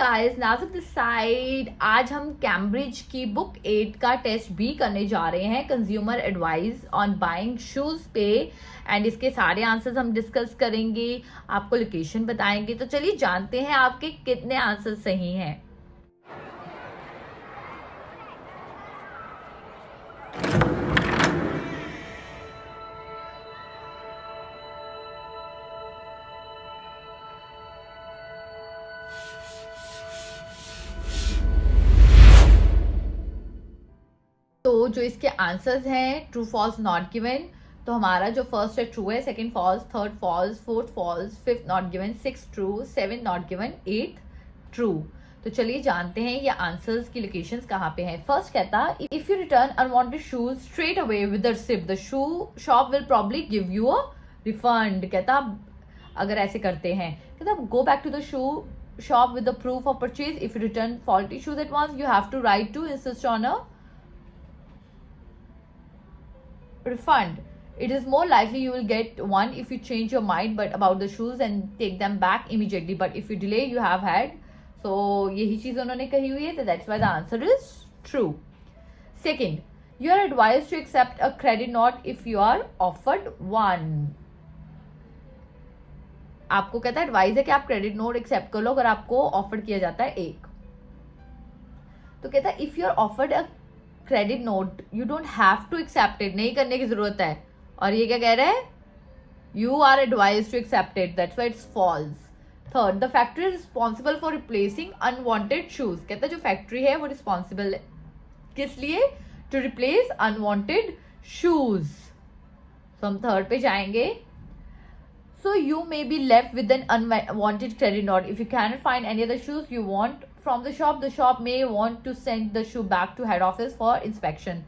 Guys, नाज़िक this side. आज हम Cambridge की बुक 8 का टेस्ट भी करने जा रहे हैं, consumer advice on buying shoes पे। एंड इसके सारे आंसर्स हम डिस्कस करेंगे, आपको लोकेशन बताएंगे। तो चलिए जानते हैं आपके कितने आंसर्स सही हैं। तो जो इसके आंसर्स हैं, ट्रू फॉल्स नॉट गिवन, तो हमारा जो फर्स्ट है ट्रू है, second false, third false, fourth false, fifth not given, six true, seven not given, eight true. तो चलिए जानते हैं ये आंसर्स की लोकेशंस कहाँ पे हैं। फर्स्ट कहता, if you return unwanted shoes straight away with the receipt the shoe shop will probably give you a refund. कहता अगर ऐसे करते हैं, कहता go back to the shoe shop with the proof of purchase. If you return faulty shoes at once, you have to write to insist on a refund. It is more likely you will get one if you change your mind but about the shoes and take them back immediately. But if you delay, you have had. So यही चीज उन्होंने कही हुई है, तो that's why the answer is true. Second, you are advised to accept a credit note if you are offered one. आपको कहता है एडवाइस है कि आप क्रेडिट नोट एक्सेप्ट कर लो अगर आपको ऑफर किया जाता है एक। तो कहता है if you are offered a credit note you don't have to accept it, नहीं करने की जरूरत है। और ये क्या कह रहा है, you are advise to accept it, that's why it's false. Third, the factory is responsible for replacing unwanted shoes. कहता है जो फैक्ट्री है वो रिस्पॉन्सिबल है किस लिए, टू रिप्लेस अनवांटेड शूज। तो हम थर्ड पे जाएंगे। So you may be left with an unwanted credit note. If you cannot find any other shoes you want from the shop may want to send the shoe back to head office for inspection.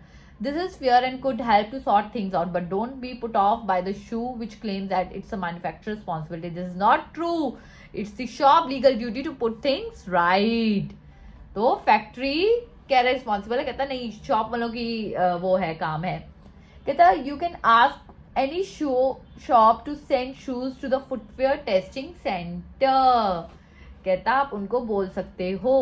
This is fair and could help to sort things out, but don't be put off by the shoe which claims that it's a manufacturer's responsibility. This is not true. It's the shop legal duty to put things right. तो factory कह रहा है responsible है, कहता नहीं shop वालों की वो है काम है। कहता you can ask any shop to send shoes to the footwear testing center. कहता आप उनको बोल सकते हो।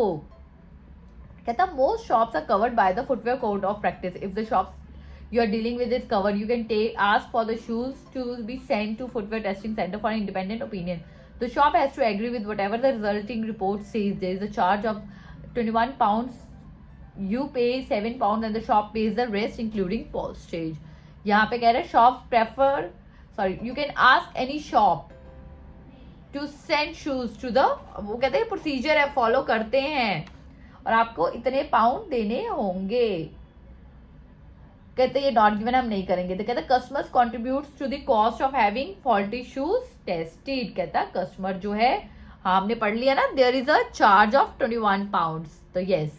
कहता most shops are covered by the footwear code of practice. If the shops you are dealing with is covered, you can ask for the shoes to be sent to footwear testing center for an independent opinion. The shop has to agree with whatever the resulting report says. There is a charge of £21. You pay £7 and the shop pays the rest including postage. यहाँ पे कह रहे हैं shop prefer you can ask any shop to send shoes to the, वो कहते हैं procedure है follow करते हैं और आपको इतने पाउंड देने होंगे। कहते ये नॉट गिवन हम नहीं करेंगे। तो कहते customers contributes to the cost of having faulty shoes tested. कहता कस्टमर जो है, हाँ हमने पढ़ लिया ना, there is a charge of £21। तो यस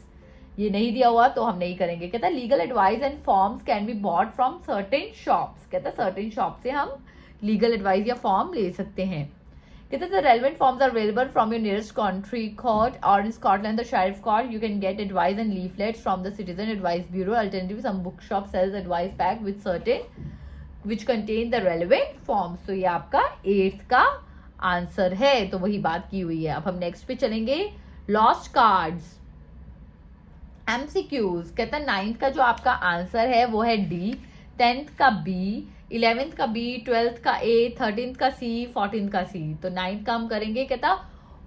ये नहीं दिया हुआ तो हम नहीं करेंगे। कहता है legal advice and forms can be bought from certain shops. कहता है सर्टेन शॉप से हम लीगल एडवाइस या फॉर्म ले सकते हैं। कहता है the relevant forms are available from your nearest country court और in Scotland the sheriff court. You can get advice and leaflets from the citizen advice bureau. Alternatively some book shop sells advice pack with certain which contain the relevant forms. तो ये आपका 8th का answer है, तो वही बात की हुई है। अब हम नेक्स्ट पे चलेंगे, लॉस्ट कार्ड्स MCQs। कहता है 9th का जो आपका आंसर है वो है D, 10th का B, 11th का B, 12th का A, 13th का C, 14th का C। तो 9th का हम करेंगे। कहता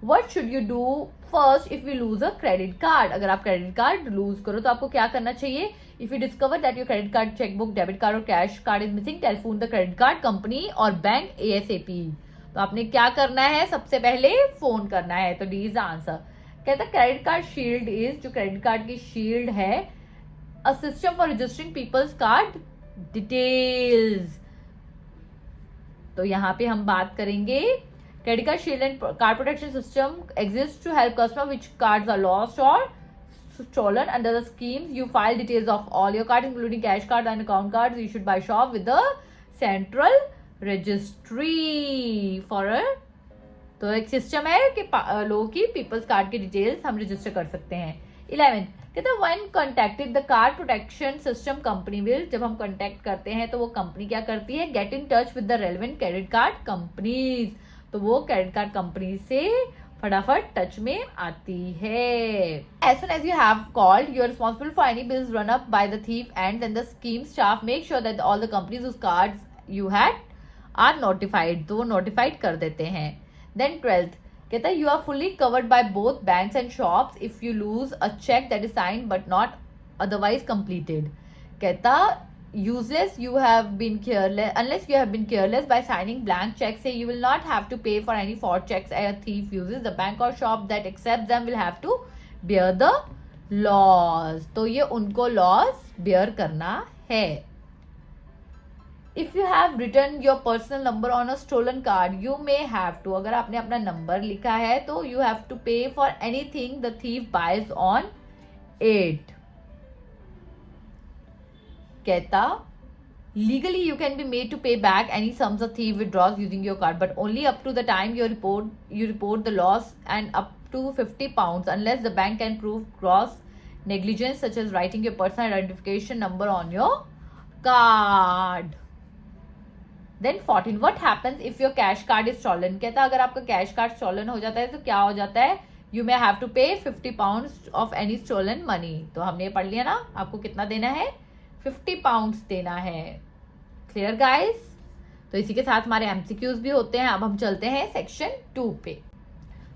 what should you do first if you lose a credit card. अगर आप क्रेडिट कार्ड लूज करो तो आपको क्या करना चाहिए। If you discover that your credit card, chequebook, debit card और cash card is missing, telephone the credit card company और बैंक ASAP। तो आपने क्या करना है, सबसे पहले फोन करना है। तो डी इज द आंसर। कहता है क्रेडिट कार्ड शील्ड इज, जो क्रेडिट कार्ड की शील्ड है, a system for registering peoples card details. तो यहाँ पे हम बात करेंगे credit card shield and card protection system exist to help customer which cards are lost और stolen under the schemes. You file details of all your cards including cash card and account cards issued by shop with the central registry for a, तो एक system है कि लोगों की peoples card की details हम register कर सकते हैं। 11th कहता है when contacted the card protection system company will, जब हम कॉन्टेक्ट करते हैं तो वो कंपनी क्या करती है, get in touch with the relevant credit card companies. तो वो क्रेडिट कार्ड कंपनी से फटाफट टच में आती है. As soon as you have called, you are responsible for any bills run up by the thief, and then the scheme staff make sure that all the companies whose cards you had are notified. तो वो notified कर देते हैं. Then 12th कहता है you are fully covered by both banks and shops if you lose a check that is signed but not otherwise completed. कहता useless you have been careless unless you have been careless by signing blank checks, say you will not have to pay for any fraud checks a thief uses. The bank or shop that accepts them will have to bear the loss. तो ये उनको loss bear करना है. If you have written your personal number on a stolen card, you may have to, अगर आपने अपना number लिखा है तो you have to pay for anything the thief buys on it. कहता legally you can be made to pay back any sums a thief withdraws using your card, but only up to the time you report the loss and up to £50 unless the bank can prove gross negligence such as writing your personal identification number on your card. Then 14 what happens if your cash card is stolen. कहता अगर आपका cash card stolen हो जाता है तो क्या हो जाता है, you may have to pay £50 of any stolen money. तो हमने ये पढ़ लिया ना, आपको कितना देना है, £50 देना है. Clear guys. तो इसी के साथ हमारे MCQs भी होते हैं. अब हम चलते हैं सेक्शन 2 पे.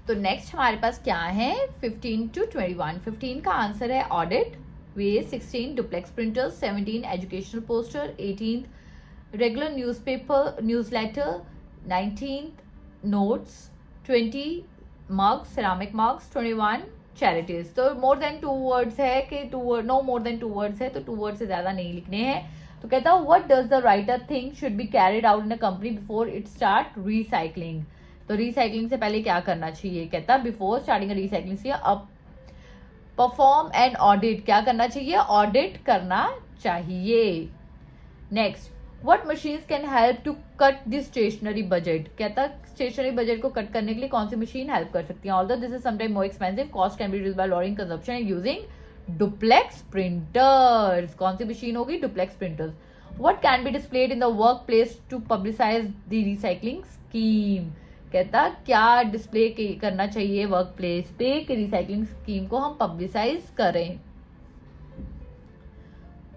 तो नेक्स्ट हमारे पास क्या है, 15 to 21. 15 का आंसर है audit ways, 16 duplex printers, 17 educational poster, 18 regular newspaper newsletter, 19 notes, 20 mugs ceramic mugs, 21 charities. तो मोर देन 2 वर्ड्स है कि नो मोर देन 2 वर्ड्स है तो 2 वर्ड से ज्यादा नहीं लिखने हैं. तो कहता हूँ what does the writer think should be carried out in a company before it start recycling. तो रीसाइक्लिंग से पहले क्या करना चाहिए, कहता बिफोर स्टार्टिंग रीसाइक्लिंग से अब परफॉर्म एंड ऑडिट, क्या करना चाहिए, ऑडिट करना चाहिए. Next what machines can help to cut the stationery budget. कहता स्टेशनरी बजट को कट करने के लिए कौन सी मशीन हेल्प कर सकती है. Although this is sometime more expensive, cost can be reduced by lowering consumption and using duplex printers. कौन सी मशीन होगी, duplex printers. What can be displayed in the work place to publicise the recycling scheme. कहता क्या display करना चाहिए work place पे कि recycling scheme को हम पब्लिसाइज करें.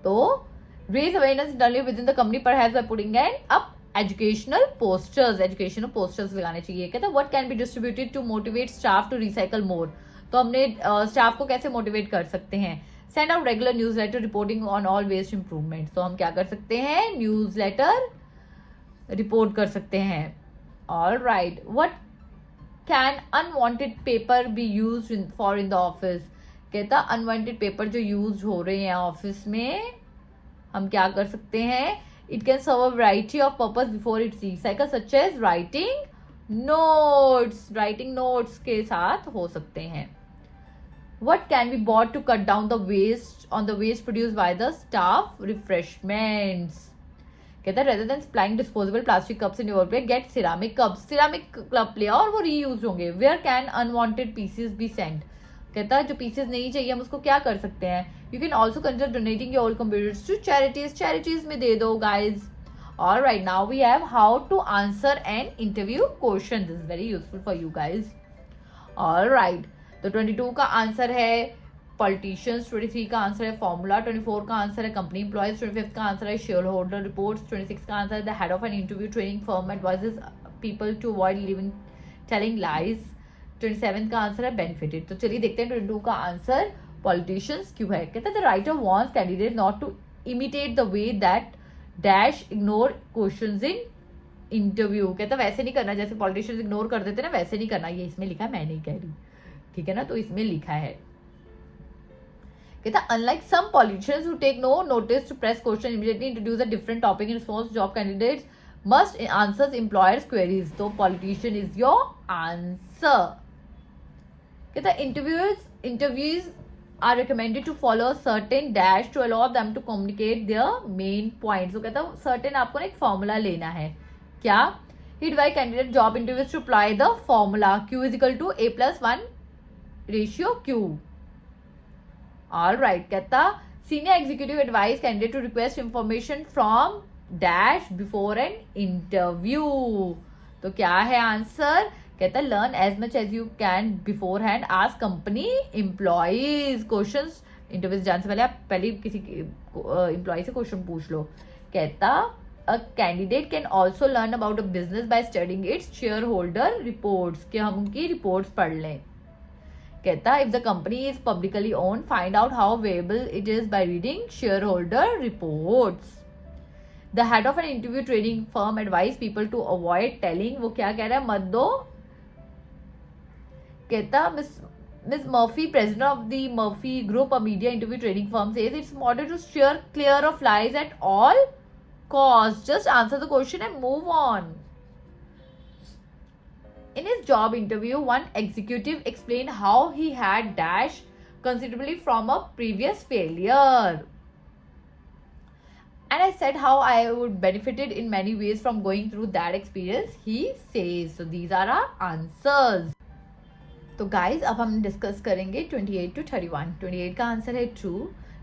तो raise awareness internally within the company perhaps by putting up educational posters. educational posters लगाने चाहिए. कहता what can be distributed to motivate staff to recycle more. तो हमने स्टाफ को कैसे मोटिवेट कर सकते हैं. send out regular newsletter reporting on all waste improvements. तो हम क्या कर सकते हैं, न्यूज़लेटर रिपोर्ट कर सकते हैं. all right what can unwanted paper be used for in the office. कहता अनवांटेड पेपर जो यूज हो रहे हैं ऑफिस में हम क्या कर सकते हैं, it can serve a variety of purpose before it's recycle such as writing notes. Writing notes के साथ हो सकते हैं. What can be bought to cut down the waste on the waste produce by the staff, refreshments. कहता है rather than supplying disposable plastic cups in your plate get ceramic cups. Ceramic cup ले और वो reuse होंगे. Where can unwanted pieces be sent. कहता है जो pieces नहीं चाहिए हम उसको क्या कर सकते हैं, you can also consider donating your old computers to charities. Charities में दे दो guys. Alright now we have how to answer an interview question. This is very useful for you guys. Alright तो 22 का आंसर है politicians, 23 का answer है formula, 24 का answer है कंपनी एम्प्लॉयज, 25 का आंसर है शेयर होल्डर रिपोर्ट्स, 26 का आंसर है the head of an interview training firm advises people to avoid living telling lies, 27 का आंसर है बेनिफिटेड. तो चलिए देखते हैं 22 का आंसर पॉलिटिशियंस क्यों है. कहता है the writer wants candidate not to imitate the way that dash ignore questions in interview. कहता वैसे नहीं करना जैसे पॉलिटिशियंस इग्नोर कर देते ना, वैसे नहीं करना. ये इसमें लिखा है, मैं नहीं कह रही, ठीक है ना. तो इसमें लिखा है. कहता unlike some politicians who take no notice to press question immediately introduce a different topic in response job candidates must answer employers queries. तो पॉलिटिशियन इज योर आंसर. कहता interviews are recommended to follow a certain dash to allow them to communicate their main points. तो कहता certain आपको ना एक formula लेना है. क्या, he advise candidate job interviews to apply the formula Q is equal to A+1 ratio Q. All right. कहता senior executive advise candidate to request information from dash before an interview. तो क्या है answer, कहता है learn as much as you can beforehand, ask company employees questions, interview जाने से पहले आप पहले किसी एम्प्लॉय से क्वेश्चन पूछ लो। कहता a candidate can also learn about a business by studying its shareholder reports, कि हम उनकी रिपोर्ट्स पढ़ लें। कहता if the company is publicly own find out how viable it is by reading shareholder reports. The head of an interview training firm advise people to avoid telling, वो क्या कह रहा है, मत दो। कहता Ms. Murphy, president of the Murphy Group, a media interview training firm, says it's important to steer clear of lies at all costs. Just answer the question and move on. In his job interview, one executive explained how he had dashed considerably from a previous failure. And I said how I would benefited in many ways from going through that experience, he says. So these are our answers. तो guys अब हम discuss करेंगे 28 to 31। 28 का answer है true,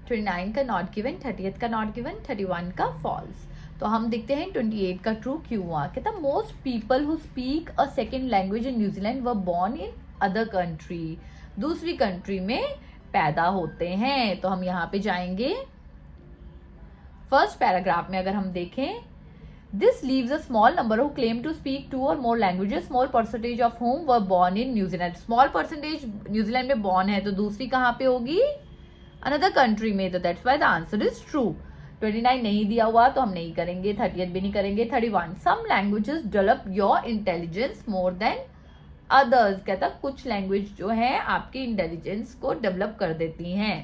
29 का not given, 30th का not given, 31 का false. तो हम देखते हैं 28 का ट्रू क्यों हुआ। कहता most people who speak a second language in New Zealand were born in other country, दूसरी कंट्री में पैदा होते हैं। तो हम यहाँ पे जाएंगे फर्स्ट पैराग्राफ में, अगर हम देखें This leaves a small number who claim to speak 2 or more languages, small percentage of whom were born in New Zealand. Small percentage New Zealand में born है, तो दूसरी कहाँ पे होगी, another country में, तो that's why the answer is true। 29 नहीं दिया हुआ तो हम नहीं करेंगे, 30th भी नहीं करेंगे। 31 some languages develop your intelligence more than others, कहता कुछ लैंग्वेज जो है आपकी इंटेलिजेंस को डेवलप कर देती हैं।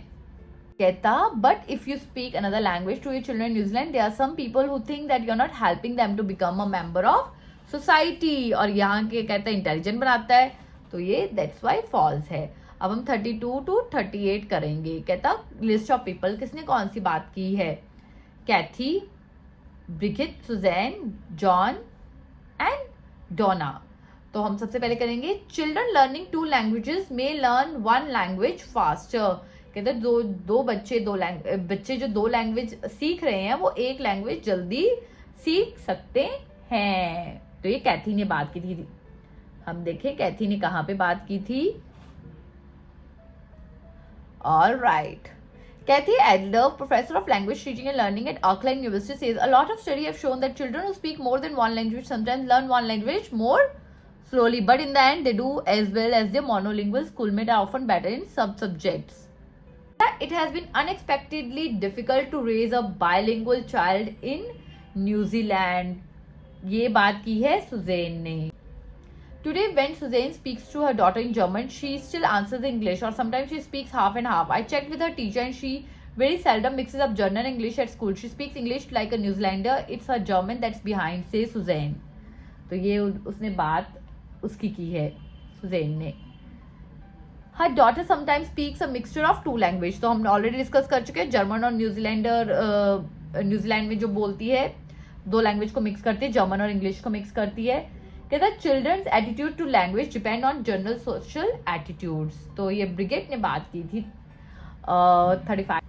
कहता but if you speak another language to your children in New Zealand there are some people who think that you are not helping them to become a member of society, और यहाँ के कहता है इंटेलिजेंट बनाता है, तो ये दैट्स वाई फॉल्स है। अब हम 32 to 38 करेंगे। कहता लिस्ट ऑफ पीपल, किसने कौन सी बात की है, कैथी, ब्रिगिट, सुजैन, जॉन एंड डोना। तो हम सबसे पहले करेंगे चिल्ड्रन लर्निंग 2 लैंग्वेजेस मे लर्न 1 लैंग्वेज फास्टर। कहते दो बच्चे जो 2 लैंग्वेज सीख रहे हैं वो 1 लैंग्वेज जल्दी सीख सकते हैं। तो ये कैथी ने बात की थी। हम देखें कैथी ने कहाँ पे बात की थी। Alright, Kathy Adler, professor of language teaching and learning at Auckland University, says a lot of studies have shown that children who speak more than one language sometimes learn one language more slowly, but in the end they do as well as their monolingual schoolmates are often better in some subjects. It has been unexpectedly difficult to raise a bilingual child in New Zealand. ये बात की है Suzanne ने। Today, when Suzanne speaks to her daughter in German, she still answers in English, or sometimes she speaks half and half. I checked with her teacher, and she very seldom mixes up German and English at school. She speaks English like a New Zealander. It's her German that's behind, says Suzanne. तो ये उसने बात उसकी की है Suzanne ने। Her daughter sometimes speaks a mixture of 2 languages. तो हम ऑलरेडी डिस्कस कर चुके हैं, जर्मन और न्यूजीलैंड में जो बोलती है 2 लैंग्वेज को मिक्स करती है, जर्मन और इंग्लिश को मिक्स करती है। कहता है children's attitude to language depend on general social attitudes. तो ये ब्रिगेड ने बात की थी 35।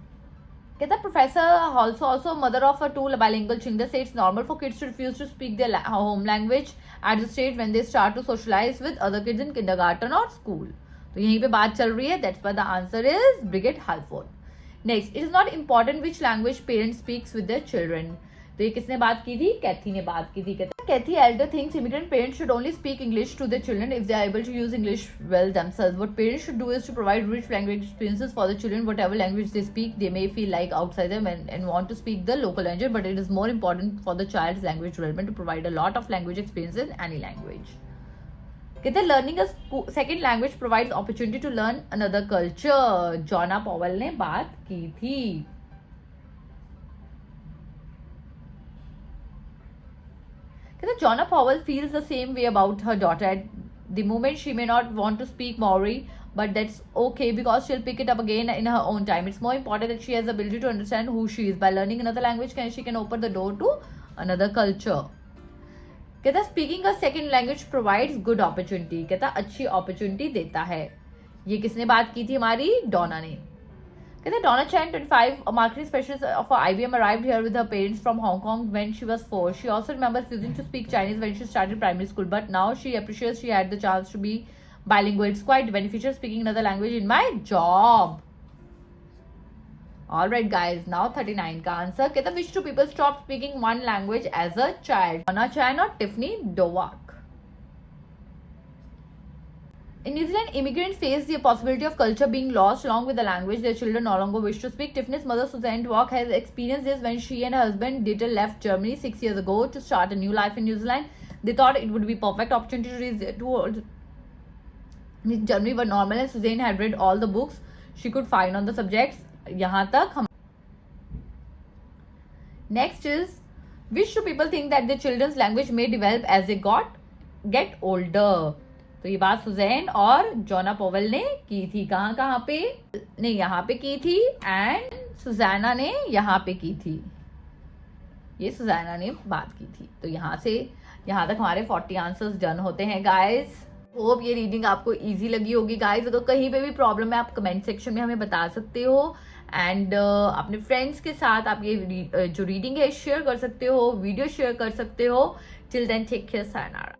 कहता professor also mother of a 2 bilingual children says it's normal for kids to refuse to speak their home language at the stage when they start to socialize with other kids in kindergarten or school. तो यहीं पे बात चल रही है, that's why the answer is Brigid Halford. Next, it is not important which language parents speaks with their children. तो ये किसने बात की थी, कैथी ने बात की थी। कहता Kathy Elder thinks immigrant parents should only speak English to their children if they are able to use English well themselves. What parents should do is to provide rich language experiences for the children. Whatever language they speak, they may feel like outside them and want to speak the local language, but it is more important for the child's language development to provide a lot of language experiences in any language. कहते learning a second language provides opportunity to learn another culture. Joanna Powell ने बात की थी। कहते Joanna Powell feels the same way about her daughter. At the moment she may not want to speak Maori, but that's okay because she'll pick it up again in her own time. It's more important that she has the ability to understand who she is. By learning another language, she can open the door to another culture. कहता speaking अ second language provides good opportunity. कहता अच्छी opportunity देता है। ये किसने बात की थी, हमारी डोना ने। कहते Donna Chan, 25, a marketing specialist for IBM, arrived here with her parents from Hong Kong when she was 4. She also remembers refusing to speak Chinese when she started primary school, but now she appreciates she had the chance to be bilingual. It's quite beneficial speaking another language in my job. Alright guys, now 39 का answer कहता which two people stopped speaking one language as a child? Donna Chan और Tiffany Dowak. In New Zealand, immigrants face the possibility of culture being lost along with the language their children no longer wish to speak. Tiffany's mother, Suzanne Dowak, has experienced this when she and her husband Dieter left Germany 6 years ago to start a new life in New Zealand. They thought it would be perfect opportunity to Germany were normal, and Suzanne had read all the books she could find on the subjects. यहाँ तक हम Next is, which two people think that their children's language may develop as they get older? तो ये बात Suzanne और जोना Powell ने की थी. कहाँ पे? ने यहाँ पे की थी एंड सुजैना ने यहाँ पे की थी. ये सुजैना ने बात की थी. तो यहाँ से यहाँ तक हमारे 40 आंसर्स डन होते हैं गाइस. होप ये रीडिंग आपको इजी लगी होगी गाइस. अगर कहीं पे भी प्रॉब्लम है आप कमेंट सेक्शन में हमें बता सकते हो एंड अपने फ्रेंड्स के साथ आप ये जो रीडिंग है शेयर कर सकते हो, वीडियो शेयर कर सकते हो. Till then take care, sayonara.